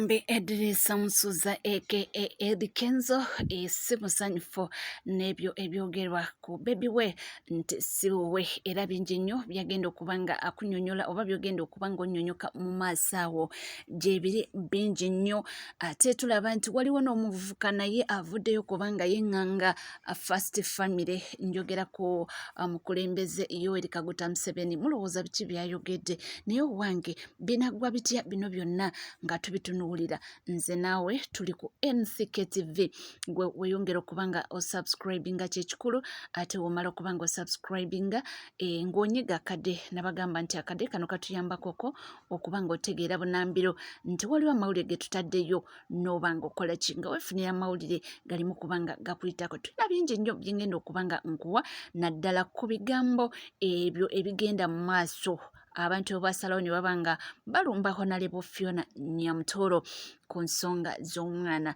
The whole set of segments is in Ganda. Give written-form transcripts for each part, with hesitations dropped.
Omuyimbi Edrisa Musuza aka Eddie Kenzo si musanyufu n'ebyo ebyogerwa ku baby we nti si we era bingi nnyo byagenda okuba nga akunnyonnyola oba byogenda okuba nga onnyonnyoka mu maaso awo gyebiri bingi nnyo. Ate tulaba nti waliwo n'omuvubuka naye avuddeyo kubanga yeŋŋanga First Family, njogera ku mukulembeze Yoweri Kaguta Museveni. Mulowooza biki byayogedde? Naye owange binaggwa bitya bino byonna nga tubitunuulira? Nze naawe tuli ku NCK TV. Gwe weyongera okubanga osubscribinga kyekikulu, ate womala okubanga osubscribinga ng'onyiga akade. Nabagamba nti akade kano katuyambakoko okubanga otegeera bunambiro nti waliwo amawulire ge tutaddeyo n'obanga okola ki nga weefunira amawulire galimu kubanga gakuyitako. Tulina bingi nnyo byengenda okubanga nkuwa, naddala ku bigambo ebyo ebigenda mu maaso. Abantu basalawo ne baba nga balumba Honorable Fiona Nyamutoro ku nsonga z'omwana.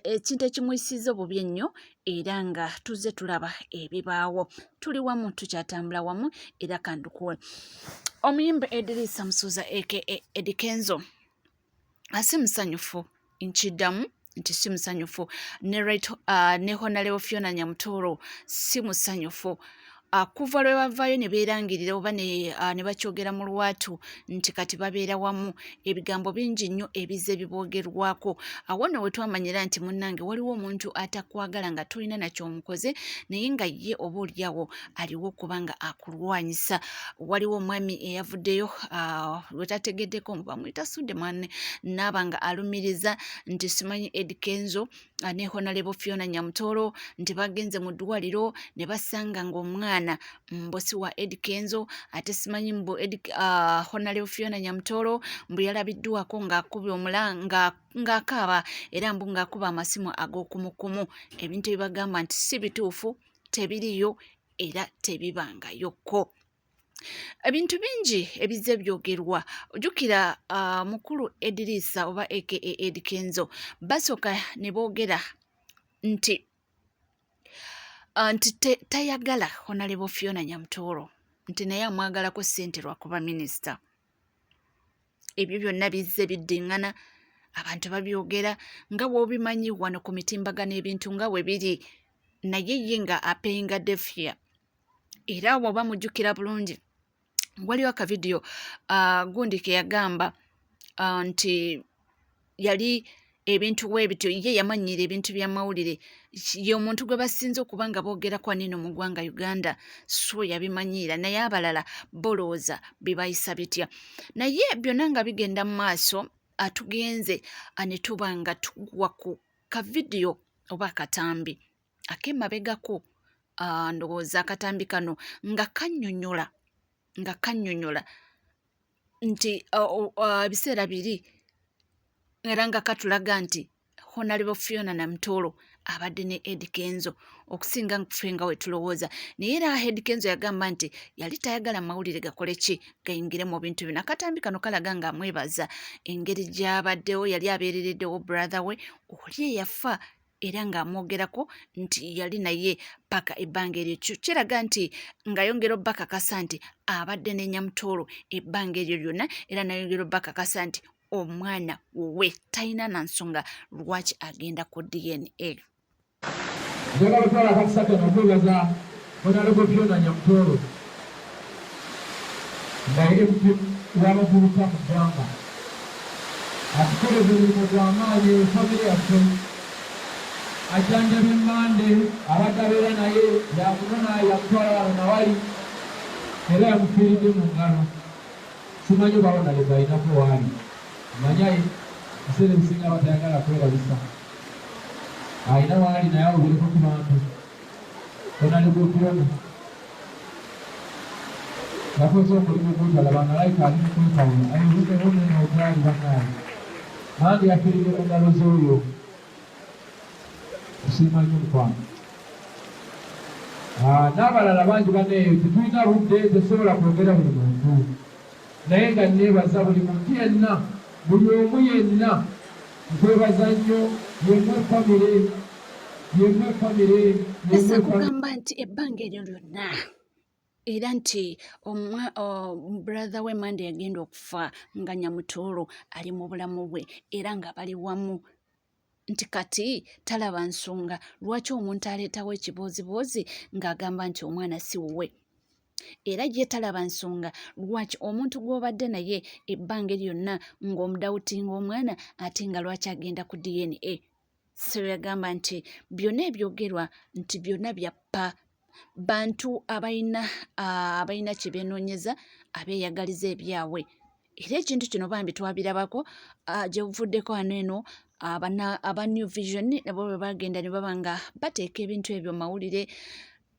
Ekintu ekimuyisiza obubi ennyo era nga tuzze tulaba ebibaawo. Tuli wamu, tukyatambula wamu era kandukuwe. Omuyimbi Edrisa Musuza aka Eddie Kenzo asi musanyufu, nkiddamu nti si musanyufu. Ne Honorable Fiona Nyamutoro si musanyufu. Kuva lwe bavaayo ne beerangirira oba ne bakyogera mu lwatu nti kati babeera wamu, ebigambo bingi nnyo ebize biboogerwako. Awo nno we twamanyira nti munnange waliwo omuntu atakwagala nga tolina nakyo omukoze, naye nga ye oba oliawo aliwo kubanga akulwanyisa. Waliwo omwami eyavuddeyo we tategeddeko bamuyita Sudde mwanne naaba nga alumiriza nti simanyi Eddie Kenzo ne Honorable Fiona Nyamutoro nti bagenze mu ddwaliro ne basanga ng'omwana mbosi wa Eddie Kenzo, ate simanyi mbu Honorable Fiona Nyamutoro mbu yalabiddwako ng'akubye omulanga ng'akaaba era mbu ng'akuba amasimu ag'okumukumu. Ebintu ebibagamba nti si bituufu, tebiriyo era tebibangayokko. Ebintu bingi ebize byogerwa. Ojjukira mukulu Edrisa oba aka Eddie Kenzo basooka ne boogera nti tayagala Honorable Fiona Nyamutoro, nti naye amwagalako ssente lwakuba minisita. Ebyo byonna bizze biddiŋŋana, abantu babyogera nga bw'obimanyi wano ku mitimbagano ebintu nga we biri, naye ye nga apeyinga defia. Era bw'oba mujjukira bulungi waliwo akavidiyo gundi ke yagamba nti yali ebintu weebityo ye yamanyira ebintu by'amawulire, ye omuntu gwe basinze okuba nga boogerako anino mu ggwanga Uganda, so yabimanyiira, naye abalala bolowooza bibayisa bitya. Naye byonna nga bigenda mu maaso, atugenze ne tuba nga tugwa ku kavidiyo oba akatambi ak'emabegako. Ndowooza akatambi kano nga kannyonnyola nti ebiseera biri era nga katulaga nti Honorable Fiona Nyamutoro abadde ne Eddie Kenzo okusinga ffe nga we tulowooza. Naye era Eddie Kenzo yagamba nti yali tayagala mawulire gakole ki, gayingire mu bintu bino. Akatambi kano kalaga nga amwebaza engeri gy'abaddewo, yali abeerereddewo brother we oli eyafa era ng'amwogerako nti yali naye paka ebbanga eryo. Kiraga nti ng'ayongera obbakakasa nti abadde ne Nyamutoro ebbanga eryo lyonna, era nayongera obbakakasa nti omwana we talina na nsonga lwaki agenda ku DNA. Njagala kutwala akakisa kano okwebaza Honorable Fiona Nyamutoro nga MP w'abavubuka mu ggwanga, atukoleza emirimu gw'amaanyi famire yaffe, ajjanjabya emmande, abadde abeera naye yamunona yamutwala wano nawali era yamufiiridde mu ngalo. Simanyi oba Honorable ayinako waali, manyaye ebiseera ebisinga batayagala kwerabisa, ayina waali naye awulireko ku bantu. Honorable Fiona yakoze omulimu gw'otalaba nga layika ali mu kwetawula, ayizikeho neno ogwali bannaaye nange yafiiridde mu ngalo z'oyo. Simanyi omukwano n'abalala bangi banneeyo tetulina budde, tesobola kwogera buli muntu, naye nga neebaza buli muntu yenna, buli omu yenna nkwebaza nnyo. Yemwe famire ese kugamba nti ebbanga eryo lyonna era nti brother we Mande yagenda okufa nga Nyamutoolo ali mu bulamu bwe era nga bali wamu. Nti kati talaba nsonga lwaki omuntu aleetawo ekiboozibozi ng'agamba nti omwana si wuwe. Era ye talaba nsonga lwaki omuntu gw'obadde naye ebbanga lyonna ng'omudawutinga omwana ate nga lwaki agenda ku DNA. So yagamba nti byonna ebyogerwa nti byonna byappa bantu abalina kye beenoonyeza abeeyagaliza ebyabwe. Era ekintu kino bambi twabirabako gye buvuddeko wano eno aba New Vision nabo bwe bagenda ne baba nga bateeka ebintu ebyo mawulire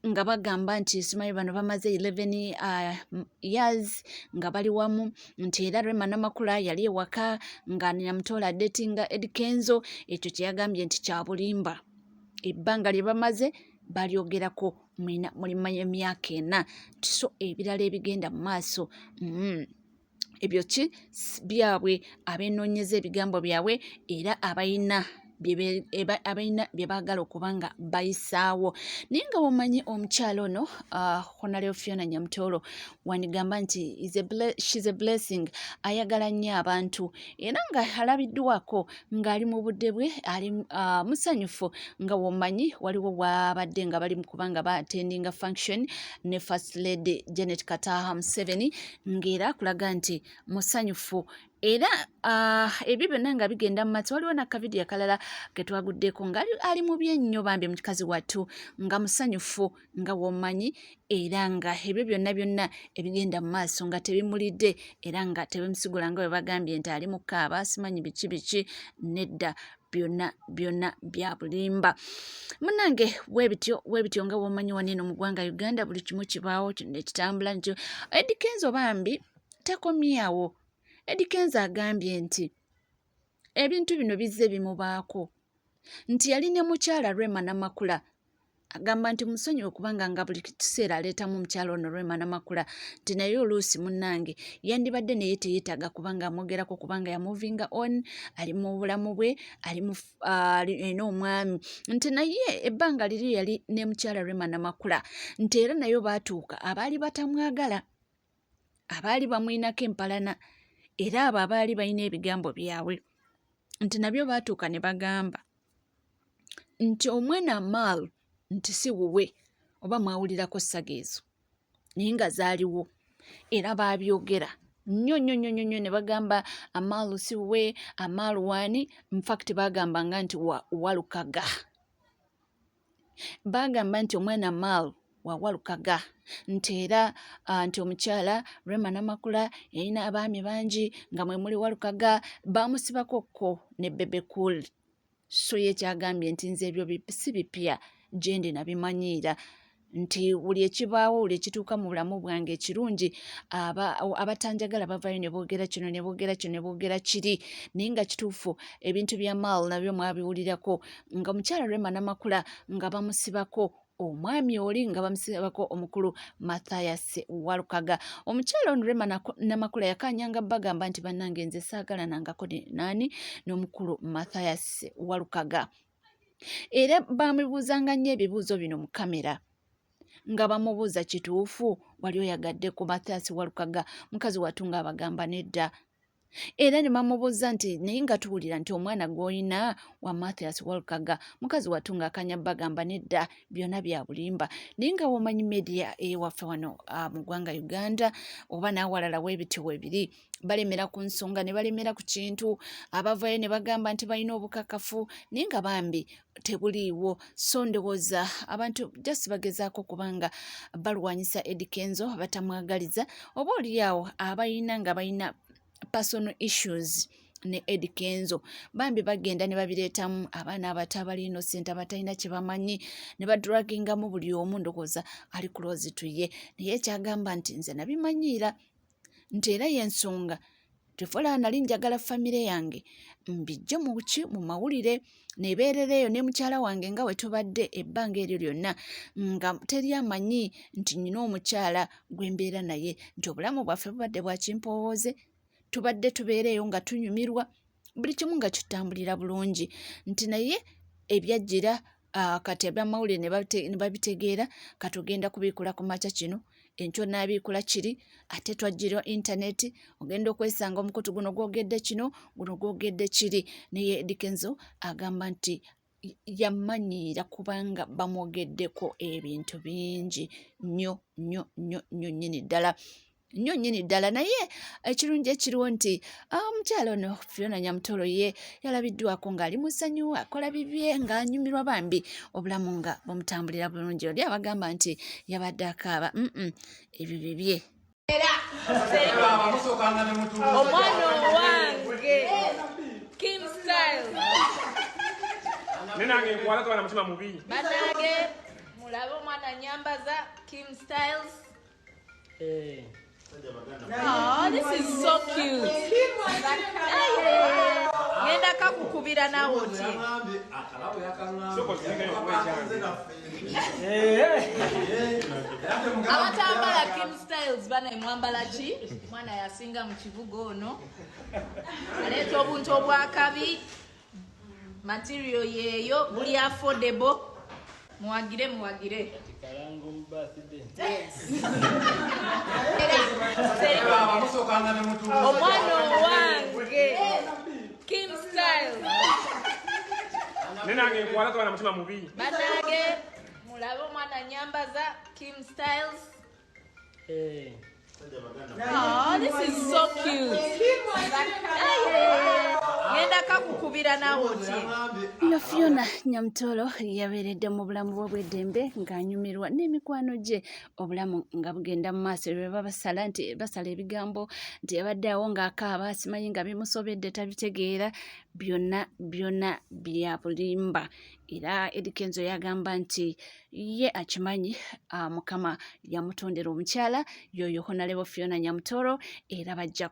nga bagamba nti simanyi bano bamaze 11 years nga bali wamu, nti era Rema Namakula yali ewaka nga Nyamutoolo adetinga Eddie Kenzo. Ekyo kyeyagambye nti kya bulimba. Ebbanga lye bamaze balyogerako mulimanya emyaka 4 so ebirala ebigenda mu maaso ebyo ki byabwe abeenoonyeza ebigambo byabwe era abalina bye baagala okuba nga bayisaawo. Naye nga womanyi omukyalo ono Honorable Fiona Nyamutoolo wanigamba nti she's a blessing, ayagala nnyo abantu era nga alabiddwako ng'ali mu budde bwe ali musanyufu nga womanyi waliwo bwabadde nga bali mu kubanga baatendinga function ne First Lady Janet Kataha Museveni ng'era kulaga nti musanyufu. Era ebyo byonna nga bigenda mu maaso waliwo n'akavidiyo akalala ke twaguddeko nga ali mu byennyo bambi mukazi wattu nga musanyufu nga womanyi era nga ebyo byonna ebigenda mu maaso nga tebimulidde era nga tebimusigula nga bwe bagambye nti ali mu kaaba simanyi biki nedda byonna bya bulimba. Munnange webityo nga womanyi waneno mu ggwanga Uganda buli kimu kibaawo ekitambula nti Eddie Kenzo bambi takomyawo. Eddie Kenzo agambye nti ebintu bino bizze bimubaako nti yali ne mukyala Rema Namakula agamba nti musonyiwe okubanga nga buli kiseera aleetamu omukyala ono Rema Namakula nti naye oluusi munnange yandibadde naye teyeetaaga kubanga amwogerako kubanga yamuvinga on ali mu bulamu bwe alina omwami nti naye ebbanga liri yali ne mukyala Rema Namakula nti era nayo baatuuka abaali batamwagala abaali bamwinako empalana era abo abaali balina ebigambo byabwe nti nabyo baatuuka ne bagamba nti omwana Amal nti si wuwe oba mwawulirako ssaga ezo naye nga zaaliwo era baabyogera nnyo ne bagamba Amal si wuwe, Amal waani. In fact bagambanga nti Walukaga, bagamba nti omwana Amal Walukaga nti era nti omukyala Rema Namakula yalina abaami bangi nga mwe muli Walukaga bamusibakokko ne Bebe Cool. So ye kyagambye nti nze ebyo si bipya gyendi nabimanyiira nti buli ekibaawo buli ekituuka mu bulamu bwange ekirungi abatanjagala bavayo ne boogera kino ne boogera kiri naye nga kituufu ebintu bya Mal nabyo mwabiwulirako nga mukyala Rema Namakula nga bamusibako omwami oli nga bamusibako omukulu Mathias Walukaga. Omukyala ono Rema Namakula yakanyanga bagamba nti bannange nze saagalanangako n'omukulu Mathias Walukaga. Era bamubuuzanga nnyo ebibuuzo bino mu kamera nga bamubuuza kituufu wali oyagadde ku Mathias Walukaga, mukazi wattu ng'abagamba nedda. Era ne bamubuuza nti naye nga tuwulira nti omwana gw'olina wa Mathias Walukaga, mukazi wattu ng'akanya bagamba nedda byonna bya bulimba. Naye nga womanyi media ewaffe wano mu ggwanga Uganda oba n'awalala weebityo weebiri balemera ku nsonga ne balemera ku kintu abavayo ne bagamba nti balina obukakafu naye nga bambi tebuliiwo. So ndowooza abantu just bagezaako kubanga balwanyisa Eddie Kenzo batamwagaliza oba oliawo abalina nga balina personal issues ne Eddie Kenzo bambi bagenda ne babireetamu abaana abato abali innocent abatalina kye bamanyi ne badragingamu buli omu ndowooza ali close to ye naye kyagamba nti nze nabimanyiira nti era y'ensonga tefola nali njagala famire yange mbijje mu mawulire nebeerereeyo ne mukyala wange nga we tubadde ebbanga eryo lyonna nga teri amanyi nti nina omukyala gwe mbeera naye nti obulamu bwaffe bubadde bwa kimpowooze tubadde tubeereeyo nga tunyumirwa buli kimu nga kitambulira bulungi nti naye ebyajjira kati abyamawulire ne babitegeera katugenda kubiikula ku makya kino enkyo n'abiikula kiri ate twajjirwa internet ogenda okwesanga omukutu guno gwogedde kino guno gwogedde kiri naye Eddy Kenzo agamba nti yamanyiira kubanga bamwogeddeko ebintu bingi nnyo nnyini ddala naye ekirungi ekiriwo nti omukyala ono Fiona Nyamutolo ye yalabiddwako ng'ali musanyuwa akola bibye ng'anyumirwa bambi obulamu nga bumutambulira bulungi oli abagamba nti yabadde akaaba ebyo bibye omwana owange Kim Styles nenange nkwala twana mutima mubi banage mulabe omwana nyambaza Kim Styles. Oh, this is so cute. Ngenda kakukubira nawe otye. Abatambala Kim Styles bana mwambala ki? Mwana yasinga mu kibuga ono. Aleeta obuntu obwakabi. Material yeyo buli affordable. Muwagire. Yes. Omwana owange Kim Styles nenange nkwala twana mutima mubi banage mulabe omwana nyambaza Kim Styles. Oh, this is so cute. Ngenda kakukubira nawe otye. no Fiona Nyamutolo yabeeredde mu bulamu bw'obweddembe ng'anyumirwa n'emikwano gye obulamu nga bugenda mu maaso lwe babasala nti basala ebigambo nti yabadde awo ng'akaaba simanyi nga bimusobedde tabitegeera byonna bya bulimba era Eddy Kenzo yagamba nti ye akimanyi Mukama yamutondera omukyala yoyo Honorable Fiona Nyamutolo era bajja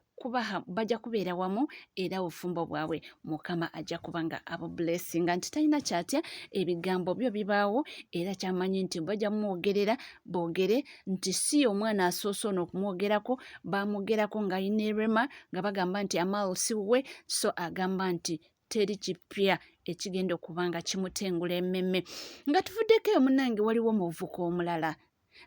kubeera wamu era obufumbo bwabwe Mukama ajja kubanga abo blessing nti talina kyatya ebigambo byo bibaawo era kyamanyi nti bajja mwogerera boogere nti si omwana asoose ono okumwogerako bamwogerako ng'alina erema nga bagamba nti amaalo si we so agamba nti teri kipya ekigenda okubanga kimutengula emmemme nga tuvuddeko eyo munnange waliwo omuvubuka omulala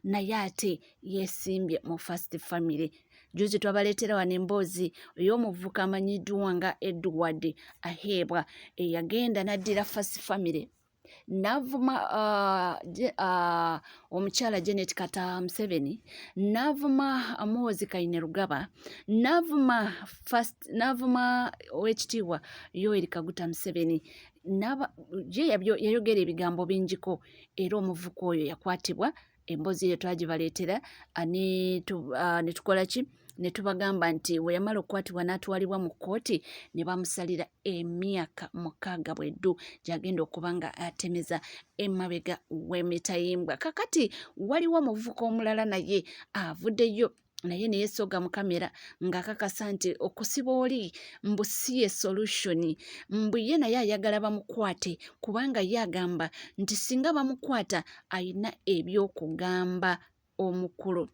naye ate yeesimbye mu First Family. Juzi twabaleetera wano emboozi ey'omuvubuka amanyiddwa nga Edward Aheebwa eyagenda n'addira First Family n'avuma omukyala Janet Kata Museveni n'avuma Muhoozi Kainerugaba n'avuma ow'ekitiibwa Yoweri Kaguta Museveni yayogera ebigambo bingiko era omuvubuka oyo yakwatibwa emboozi eyo twagibaleetera ne tukola ki ne tubagamba nti we yamala okukwatibwa n'atwalibwa mu kkooti ne bamusalira emyaka 6 bweddu gy'agenda okuba nga atemeza emabega w'emitayimbwa. Kakati waliwo omuvubuka omulala naye avuddeyo naye ne yeesooga mu kamera ng'akakasa nti okusiba oli mbu si ye solution mbu ye naye ayagala bamukwate kubanga ye agamba nti singa bamukwata ayina eby'okugamba omukulu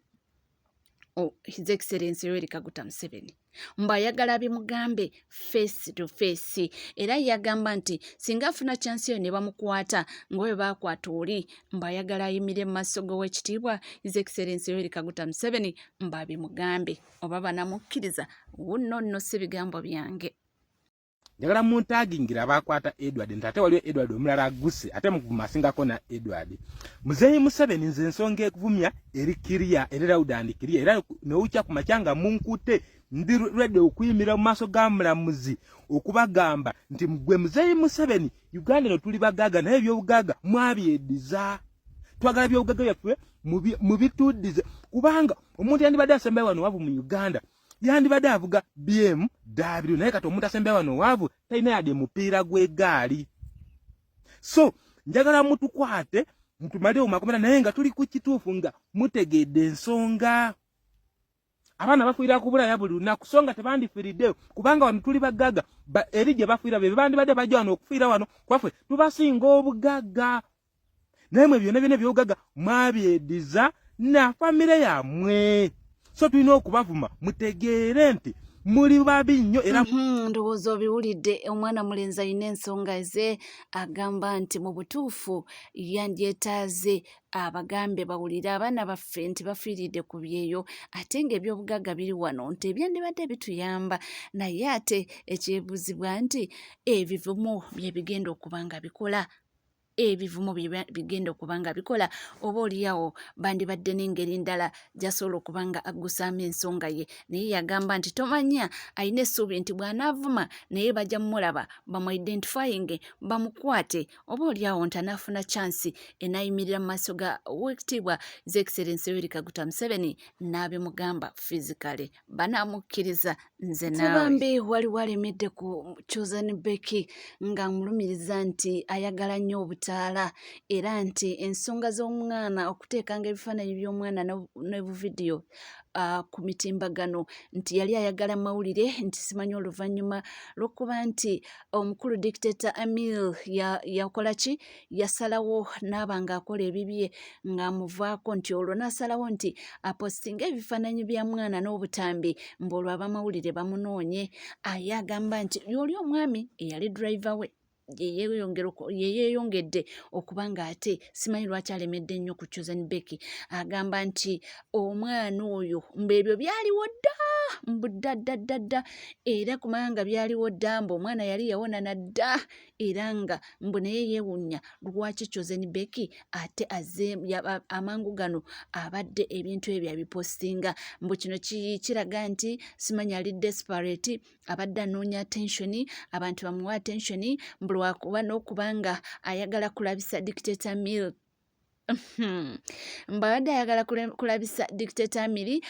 His Excellency Yoweri Kaguta Museveni mbu ayagala bimugambe face to face era yagamba nti singa afuna chance yo ne bamukwata ngowe bakwata oli mbu ayagala ayimire mu maaso g'owekitiibwa His Excellency Yoweri Kaguta Museveni mbu abimugambe oba banamukkiriza nno si bigambo byange. Njagala muntagingira abakwata Edward nti ate waliwo Edward omulala aguse ate mukumasingako na Edward. Muzeeyi Museveni nze ensonga ekuvumya eri Kiria era Laudandi Kiria era newucha ku makyanga munkute ndi ready okuyimira mu maaso ga mulamuzi okubagamba nti mgwe Muzeeyi Museveni Uganda no tuli bagaga naye by'obugaga mwabyediza twagala by'obugaga byaffe mubituddize kubanga omuntu yandibadde asembayo wano wavu mu Uganda yandibadde avuga BMW naye kati omuntu asembayo wano waavu talina yadde mupiira gw'eggaali. So njagala mutukwate mutumalire omumakomera naye nga tuli ku kituufu nga mutegedde ensonga. Abaana bafiira ku Bulaya buli lunaku so nga tebandifiiriddeyo kubanga wano tuli bagagga eri gye bafiira be bandibadde bajja wano okufiira wano kwaffe tubasinga obugagga naye mwe byonna by'obugagga mwabyediza na famire yammwe. So tulina okubavuma mutegeere nti muli babi nnyo era ndowooza obiwulidde omwana mulenzi alina ensonga ze agamba nti mu butuufu yandyetaaze abagambe bawulire abaana baffe nti bafiiridde ku byeyo ate ng'ebyobugagga biri wano nti ebyandibadde bituyamba naye ate ekyebuuzibwa nti ebivumu bye bigenda okuba nga bikola ebivumu bigenda okuba nga bikola oba oliawo bandibadde n'engeri ndala gyasobola okuba nga aggusaamu ensonga ye naye yagamba nti tomanya alina essuubi nti bw'anaavuma naye bajja mmulaba bamuidentifying bamukwate oba oliawo nti anaafuna chansi enaayimirira mu maaso ga weekitiibwa His Excellency Yoweri Kaguta Museveni n'abimugamba physically banaamukkiriza nze naawe bambi waliwo alemedde ku Chosen Becky nga mulumiriza nti ayagala nnyo obutaala era nti ensonga z'omwana okuteekanga ebifaananyi by'omwana ne buvidiyo ku mitimbagano nti yali ayagala mawulire nti simanyi oluvannyuma lw'okuba nti omukulu dictator Amil yakola ki yasalawo n'aba ng'akola ebibye ng'amuvaako nti olwo n'asalawo nti apostinga ebifaananyi bya mwana n'obutambi mb'olwo abamawulire bamunoonye aye agamba nti y'oli omwami eyali driver we yeyeeyongedde okuba ng'ate simanyi lwaki alemedde nnyo ku Chosen Becky agamba nti omwana oyo mb'ebyo byaliwo dda mbuddaddadda era kumanga byaliwo dda mbu omwana yali yawona na dda era nga mbu naye yeewuunya lwaki Chosen Becky ate amangu gano abadde ebintu ebyo abipostinga mbu kino kiraga nti simanyi ali desperate abadde anoonya attention abantu bamuwa attention mbu lwakuba n'okubanga ayagala kulabisa dictator Amil mbadde ayagala kulabisa dictator Amil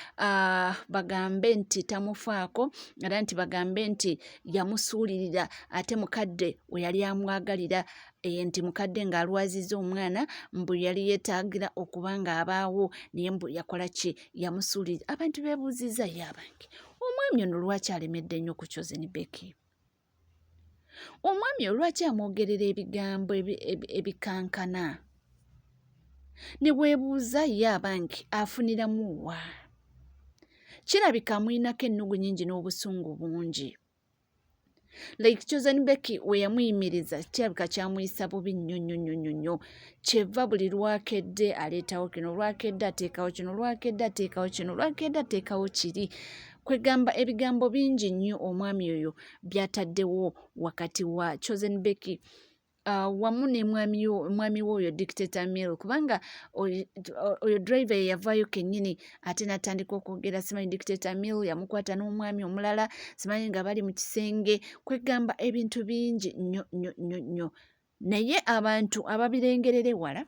bagambe nti tamufaako era nti bagambe nti yamusuulirira ate mukadde we yali amwagalira nti mukadde ng'alwaziza omwana mbu yali yeetaagira okuba ng'abaawo naye mbu yakola ki yamusuulirira abantu beebuuziza ye abange omwami ono lwaki alemedde nnyo ku Chosen Becky omwami olwaki amwogerera ebigambo ebikankana ne weebuuza ye abange afuniramu wa kirabika amuyinako ennugu nnyingi n'obusungu bungi like Chosen Becky we yamuyimiriza kirabika kyamuyisa bubi nnyo kyeva buli lwakedde aleetawo kino lwakedde ateekawo kino lwakedde ateekawo kino lwakedde ateekawo kiri kwegamba ebigambo bingi nnyo omwami oyo byataddewo wakati wa Chosen Becky wamu ne mwami we oyo dictator Amil kubanga oyo driver ye yavaayo kennyini ate n'atandika okwogera simanyi dictator Amil yamukwata n'omwami omulala simanyi nga bali mu kisenge kwegamba ebintu bingi nnyo naye abantu ababirengerera ewala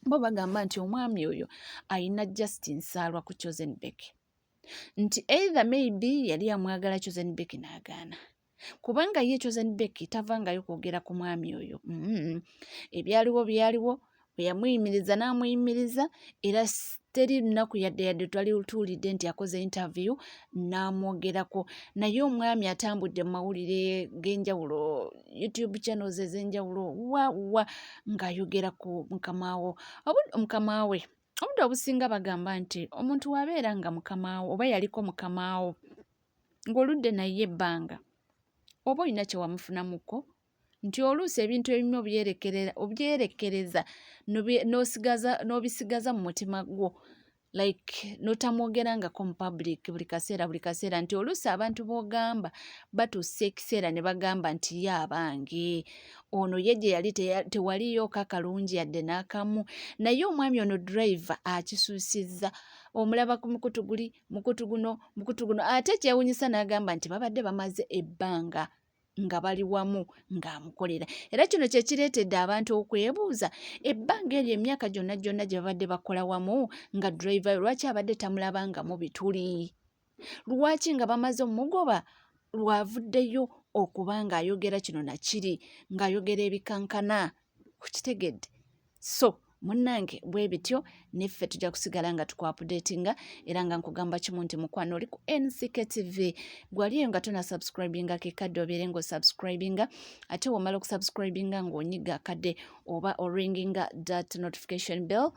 bo bagamba nti omwami oyo ayina Justin Nsaalwa ku Chosen Becky nti either maybe yali amwagala Chosen Becky n'agaana kubanga ye Chosen Becky tavangayo kwogera ku mwami oyo ebyaliwo byaliwo bwe yamuyimiriza n'amuyimiriza era teri lunaku yadde twali tuwulidde nti akoze interview n'amwogerako naye omwami atambudde mu mawulire g'enjawulo YouTube channels ez'enjawulo wa ng'ayogera ku mukama we obudde obusinga bagamba nti omuntu wabeera nga mukamaawo oba yaliko mukamaawo ng'oludde naye ebbanga oba olina kye wamufunamuko nti oluusi ebintu ebimu obyerekereza n'obisigaza mu mutima gwo like notamwogerangako mu public buli kaseera nti oluusi abantu b'ogamba batuusa ekiseera ne bagamba nti ye abange ono ye gye yali tewaliyo kakalungi yadde n'akamu naye omwami ono driver akisuusizza omulaba ku mukutu guno ate kyewunyisa n'agamba nti babadde bamaze ebbanga nga bali wamu ng'amukolera era kino kye kireetedde abantu okwebuuza ebbanga eryo emyaka gyonna gye babadde bakola wamu nga driver lwaki abadde tamulabangamu bituli lwaki nga bamaze omugoba lwavuddeyo okuba ng'ayogera kino nakiri ng'ayogera ebikankana kukitegedde so munnange bwe bityo neffe tujja kusigala nga tukwapudetinga era nga nkugamba kimu nti mukwano oli ku NCK TV gwaliyo nga tona subscribinga kekadde obeere ng'osubscribinga ate womala okusubscribinga ng'onyiga akadde oba oringinga that notification bell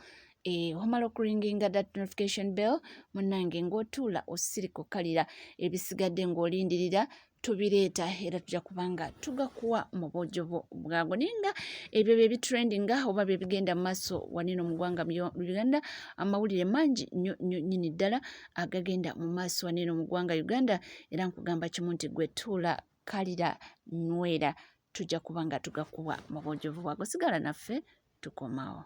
wamala okuringinga that notification bell munange ng'otuula osirika okkalira ebisigadde ng'olindirira tubireeta era tujja kubanga tugakuwa mu bwojjobo bwago ninga ebyo bye bitrendinga oba bye bigenda mu maaso wanino mu ggwanga Uganda amawulire mangi nnyo nnyini ddala agagenda mu maaso wanino mu ggwanga Uganda era nkugamba kimu nti gwe tuula kalira nywera tujja kubanga tugakuwa mu bwojjobo bwago sigala naffe tukomawo.